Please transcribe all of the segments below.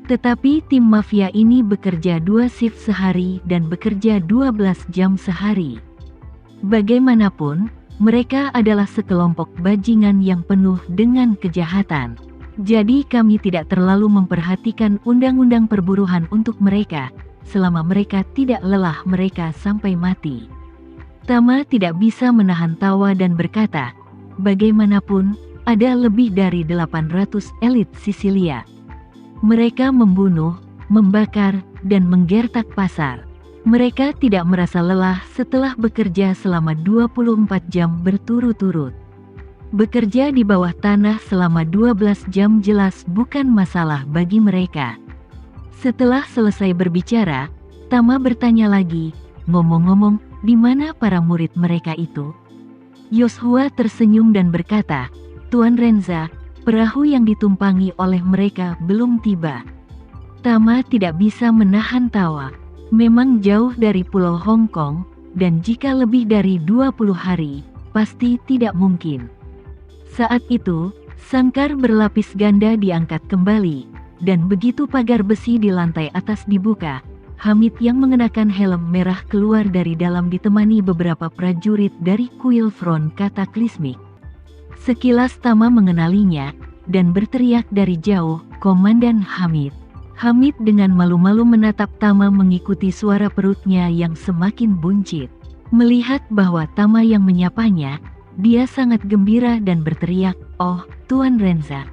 Tetapi tim mafia ini bekerja 2 shift sehari dan bekerja 12 jam sehari. Bagaimanapun, mereka adalah sekelompok bajingan yang penuh dengan kejahatan. Jadi kami tidak terlalu memperhatikan undang-undang perburuan untuk mereka, selama mereka tidak lelah mereka sampai mati. Tama tidak bisa menahan tawa dan berkata, bagaimanapun, ada lebih dari 800 elit Sisilia. Mereka membunuh, membakar, dan menggertak pasar. Mereka tidak merasa lelah setelah bekerja selama 24 jam berturut-turut. Bekerja di bawah tanah selama 12 jam jelas bukan masalah bagi mereka. Setelah selesai berbicara, Tama bertanya lagi, ngomong-ngomong, di mana para murid mereka itu? Yoshua tersenyum dan berkata, Tuan Renza, perahu yang ditumpangi oleh mereka belum tiba. Tama tidak bisa menahan tawa. Memang jauh dari Pulau Hong Kong, dan jika lebih dari 20 hari, pasti tidak mungkin. Saat itu, sangkar berlapis ganda diangkat kembali, dan begitu pagar besi di lantai atas dibuka, Hamid yang mengenakan helm merah keluar dari dalam ditemani beberapa prajurit dari kuil Front Cataclysmic. Sekilas Tama mengenalinya, dan berteriak dari jauh, Komandan Hamid. Hamid dengan malu-malu menatap Tama mengikuti suara perutnya yang semakin buncit. Melihat bahwa Tama yang menyapanya, dia sangat gembira dan berteriak, "Oh, Tuan Renza."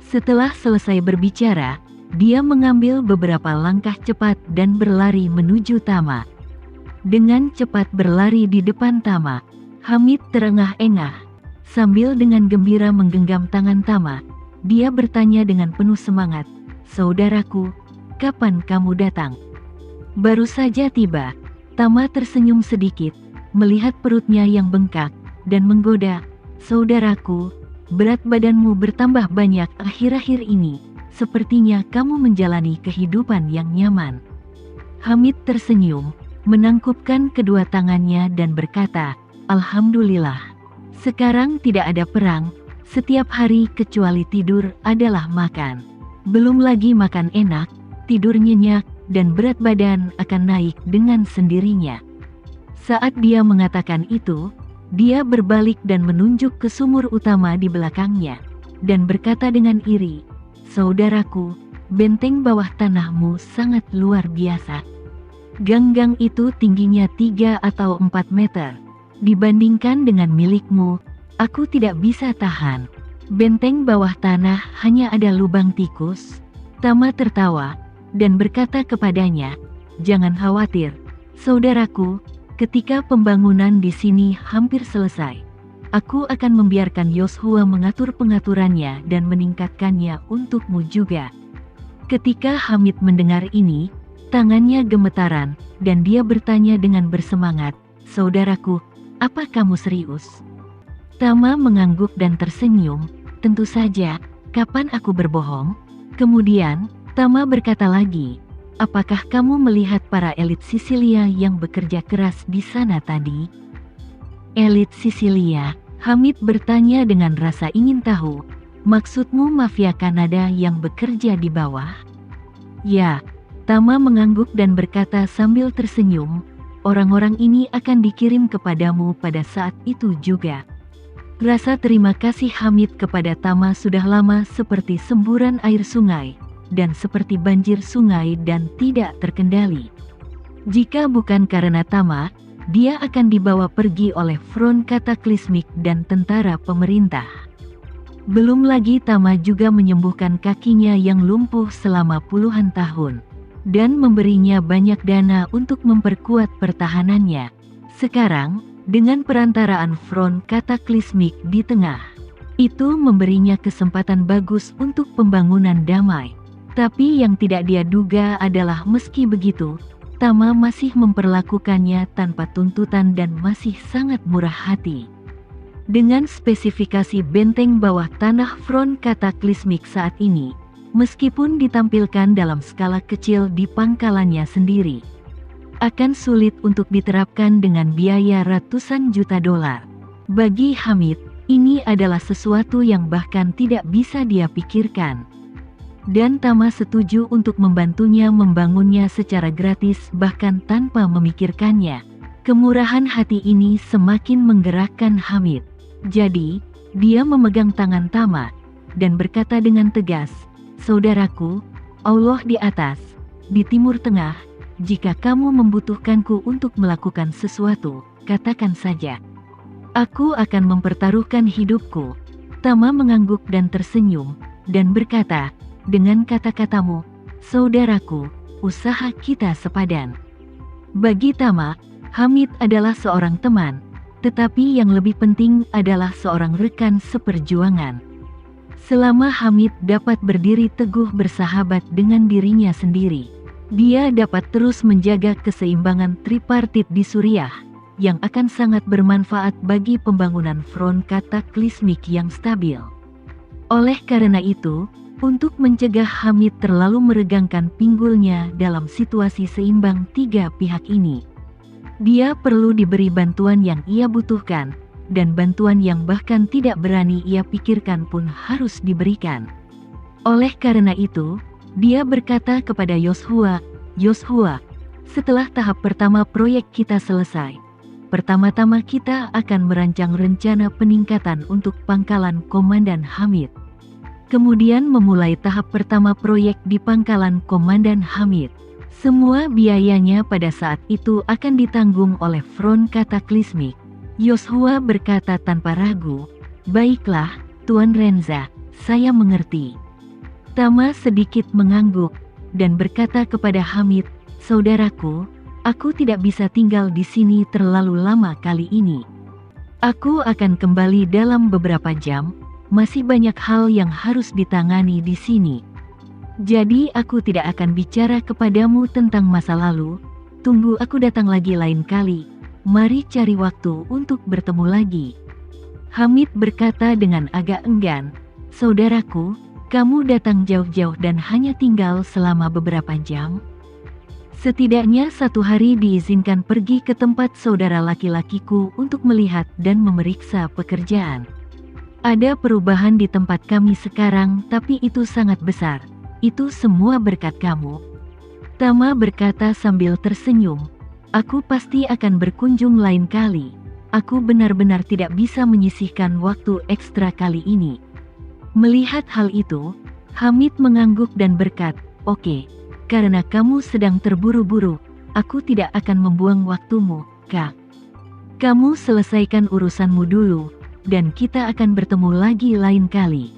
Setelah selesai berbicara, dia mengambil beberapa langkah cepat dan berlari menuju Tama. Dengan cepat berlari di depan Tama, Hamid terengah-engah. Sambil dengan gembira menggenggam tangan Tama, dia bertanya dengan penuh semangat, "Saudaraku, kapan kamu datang?" "Baru saja tiba." Tama tersenyum sedikit, melihat perutnya yang bengkak, dan menggoda, "Saudaraku, berat badanmu bertambah banyak akhir-akhir ini, sepertinya kamu menjalani kehidupan yang nyaman." Hamid tersenyum, menangkupkan kedua tangannya dan berkata, "Alhamdulillah. Sekarang tidak ada perang, setiap hari kecuali tidur adalah makan. Belum lagi makan enak, tidur nyenyak, dan berat badan akan naik dengan sendirinya." Saat dia mengatakan itu, dia berbalik dan menunjuk ke sumur utama di belakangnya, dan berkata dengan iri, "Saudaraku, benteng bawah tanahmu sangat luar biasa. Gang-gang itu tingginya 3 atau 4 meter. Dibandingkan dengan milikmu, aku tidak bisa tahan. Benteng bawah tanah hanya ada lubang tikus." Tama tertawa, dan berkata kepadanya, "Jangan khawatir, saudaraku. Ketika pembangunan di sini hampir selesai, aku akan membiarkan Yoshua mengatur pengaturannya dan meningkatkannya untukmu juga." Ketika Hamid mendengar ini, tangannya gemetaran, dan dia bertanya dengan bersemangat, "Saudaraku, apa kamu serius?" Tama mengangguk dan tersenyum, "Tentu saja, kapan aku berbohong?" Kemudian, Tama berkata lagi, "Apakah kamu melihat para elit Sisilia yang bekerja keras di sana tadi?" "Elit Sisilia?" Hamid bertanya dengan rasa ingin tahu. "Maksudmu mafia Kanada yang bekerja di bawah?" "Ya." Tama mengangguk dan berkata sambil tersenyum, "Orang-orang ini akan dikirim kepadamu pada saat itu juga." Rasa terima kasih Hamid kepada Tama sudah lama seperti semburan air sungai, dan seperti banjir sungai dan tidak terkendali. Jika bukan karena Tama, dia akan dibawa pergi oleh Front Cataclysmic dan tentara pemerintah. Belum lagi Tama juga menyembuhkan kakinya yang lumpuh selama puluhan tahun, dan memberinya banyak dana untuk memperkuat pertahanannya. Sekarang, dengan perantaraan Front Cataclysmic di tengah, itu memberinya kesempatan bagus untuk pembangunan damai. Tapi yang tidak dia duga adalah meski begitu, Tama masih memperlakukannya tanpa tuntutan dan masih sangat murah hati. Dengan spesifikasi benteng bawah tanah Front Cataclysmic saat ini, meskipun ditampilkan dalam skala kecil di pangkalannya sendiri, akan sulit untuk diterapkan dengan biaya ratusan juta dolar. Bagi Hamid, ini adalah sesuatu yang bahkan tidak bisa dia pikirkan. dan Tama setuju untuk membantunya membangunnya secara gratis bahkan tanpa memikirkannya. Kemurahan hati ini semakin menggerakkan Hamid. Jadi, dia memegang tangan Tama dan berkata dengan tegas, "Saudaraku, Allah di atas, di Timur Tengah, jika kamu membutuhkanku untuk melakukan sesuatu, katakan saja. Aku akan mempertaruhkan hidupku." Tama mengangguk dan tersenyum, dan berkata, "Dengan kata-katamu, saudaraku, usaha kita sepadan." Bagi Tama, Hamid adalah seorang teman, tetapi yang lebih penting adalah seorang rekan seperjuangan. Selama Hamid dapat berdiri teguh bersahabat dengan dirinya sendiri, dia dapat terus menjaga keseimbangan tripartit di Suriah, yang akan sangat bermanfaat bagi pembangunan front kataklismik yang stabil. Oleh karena itu, untuk mencegah Hamid terlalu meregangkan pinggulnya dalam situasi seimbang tiga pihak ini, dia perlu diberi bantuan yang ia butuhkan, dan bantuan yang bahkan tidak berani ia pikirkan pun harus diberikan. Oleh karena itu, dia berkata kepada Yoshua, "Yoshua, setelah tahap pertama proyek kita selesai, pertama-tama kita akan merancang rencana peningkatan untuk pangkalan Komandan Hamid. Kemudian memulai tahap pertama proyek di pangkalan Komandan Hamid. Semua biayanya pada saat itu akan ditanggung oleh front kataklismik." Yoshua berkata tanpa ragu, "Baiklah, Tuan Renza, saya mengerti." Tama sedikit mengangguk, dan berkata kepada Hamid, "Saudaraku, aku tidak bisa tinggal di sini terlalu lama kali ini. Aku akan kembali dalam beberapa jam, masih banyak hal yang harus ditangani di sini. Jadi aku tidak akan bicara kepadamu tentang masa lalu, tunggu aku datang lagi lain kali, mari cari waktu untuk bertemu lagi." Hamid berkata dengan agak enggan, "Saudaraku, kamu datang jauh-jauh dan hanya tinggal selama beberapa jam? Setidaknya 1 hari diizinkan pergi ke tempat saudara laki-lakiku untuk melihat dan memeriksa pekerjaan. Ada perubahan di tempat kami sekarang, tapi itu sangat besar. Itu semua berkat kamu." Tama berkata sambil tersenyum, "Aku pasti akan berkunjung lain kali. Aku benar-benar tidak bisa menyisihkan waktu ekstra kali ini." Melihat hal itu, Hamid mengangguk dan berkata, "Oke, karena kamu sedang terburu-buru, aku tidak akan membuang waktumu, Kak. Kamu selesaikan urusanmu dulu, dan kita akan bertemu lagi lain kali."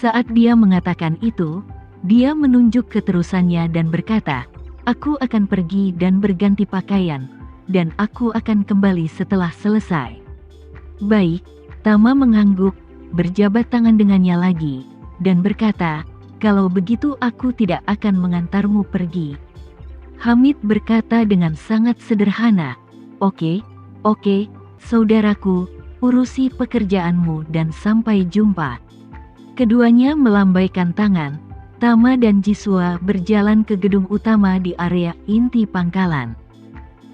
Saat dia mengatakan itu, dia menunjuk keterusannya dan berkata, "Aku akan pergi dan berganti pakaian, dan aku akan kembali setelah selesai." "Baik." Tama mengangguk, berjabat tangan dengannya lagi, dan berkata, "Kalau begitu aku tidak akan mengantarmu pergi." Hamid berkata dengan sangat sederhana, Oke, saudaraku, urusi pekerjaanmu dan sampai jumpa." Keduanya melambaikan tangan. Tama dan Jiswa berjalan ke gedung utama di area inti pangkalan.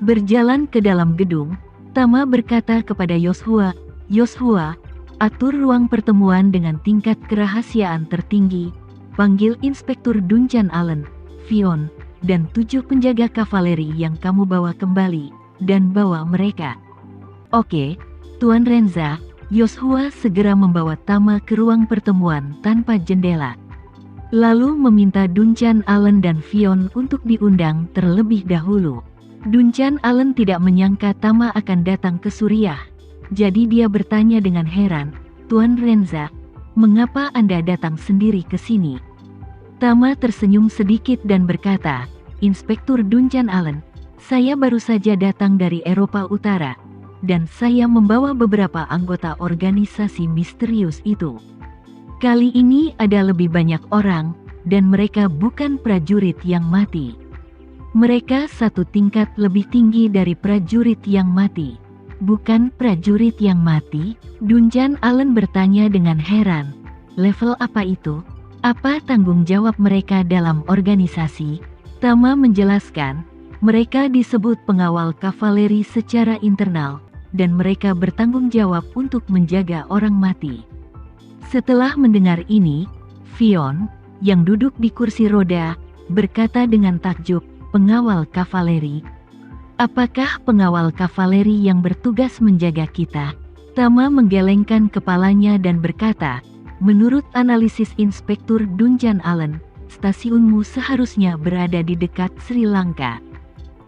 Berjalan ke dalam gedung, Tama berkata kepada Yoshua, "Yoshua, atur ruang pertemuan dengan tingkat kerahasiaan tertinggi, panggil Inspektur Duncan Allen, Fion, dan 7 penjaga kavaleri yang kamu bawa kembali, dan bawa mereka." "Oke, Tuan Renza." Yoshua segera membawa Tama ke ruang pertemuan tanpa jendela, lalu meminta Duncan Allen dan Fion untuk diundang terlebih dahulu. Duncan Allen tidak menyangka Tama akan datang ke Suriah, jadi dia bertanya dengan heran, "Tuan Renza, mengapa Anda datang sendiri ke sini?" Tama tersenyum sedikit dan berkata, "Inspektur Duncan Allen, saya baru saja datang dari Eropa Utara, dan saya membawa beberapa anggota organisasi misterius itu. Kali ini ada lebih banyak orang, dan mereka bukan prajurit yang mati. Mereka 1 tingkat lebih tinggi dari prajurit yang mati." "Bukan prajurit yang mati?" Duncan Allen bertanya dengan heran. "Level apa itu? Apa tanggung jawab mereka dalam organisasi?" Tama menjelaskan, mereka disebut pengawal kavaleri secara internal, dan mereka bertanggung jawab untuk menjaga orang mati. Setelah mendengar ini, Fion, yang duduk di kursi roda, berkata dengan takjub, "Pengawal kavaleri? Apakah pengawal kavaleri yang bertugas menjaga kita?" Tama menggelengkan kepalanya dan berkata, "Menurut analisis Inspektur Dunjan Allen, stasiunmu seharusnya berada di dekat Sri Lanka.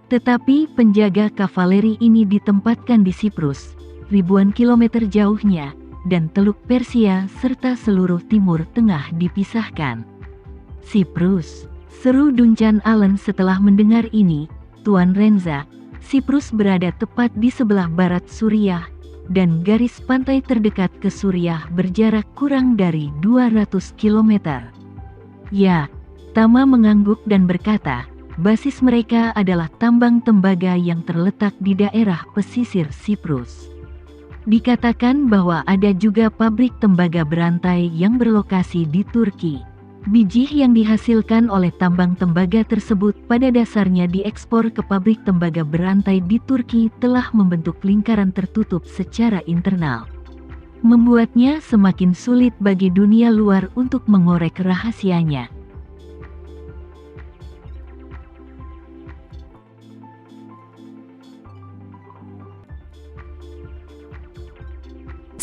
Tetapi penjaga kavaleri ini ditempatkan di Siprus, ribuan kilometer jauhnya, dan Teluk Persia serta seluruh Timur Tengah dipisahkan." "Siprus?" seru Dunjan Allen setelah mendengar ini. "Tuan Renza, Siprus berada tepat di sebelah barat Suriah, dan garis pantai terdekat ke Suriah berjarak kurang dari 200 km. "Ya," Tama mengangguk dan berkata, "basis mereka adalah tambang tembaga yang terletak di daerah pesisir Siprus. Dikatakan bahwa ada juga pabrik tembaga berantai yang berlokasi di Turki. Biji yang dihasilkan oleh tambang tembaga tersebut pada dasarnya diekspor ke pabrik tembaga berantai di Turki telah membentuk lingkaran tertutup secara internal, membuatnya semakin sulit bagi dunia luar untuk mengorek rahasianya."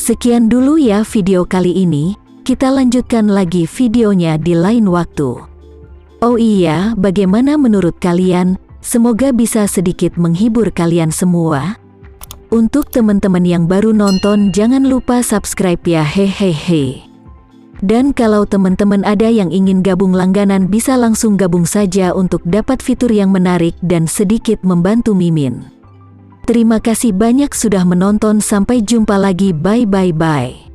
Sekian dulu ya video kali ini. Kita lanjutkan lagi videonya di lain waktu. Oh iya, bagaimana menurut kalian? Semoga bisa sedikit menghibur kalian semua. Untuk teman-teman yang baru nonton, jangan lupa subscribe ya, hehehe. Dan kalau teman-teman ada yang ingin gabung langganan, bisa langsung gabung saja untuk dapat fitur yang menarik dan sedikit membantu Mimin. Terima kasih banyak sudah menonton, sampai jumpa lagi, bye bye bye.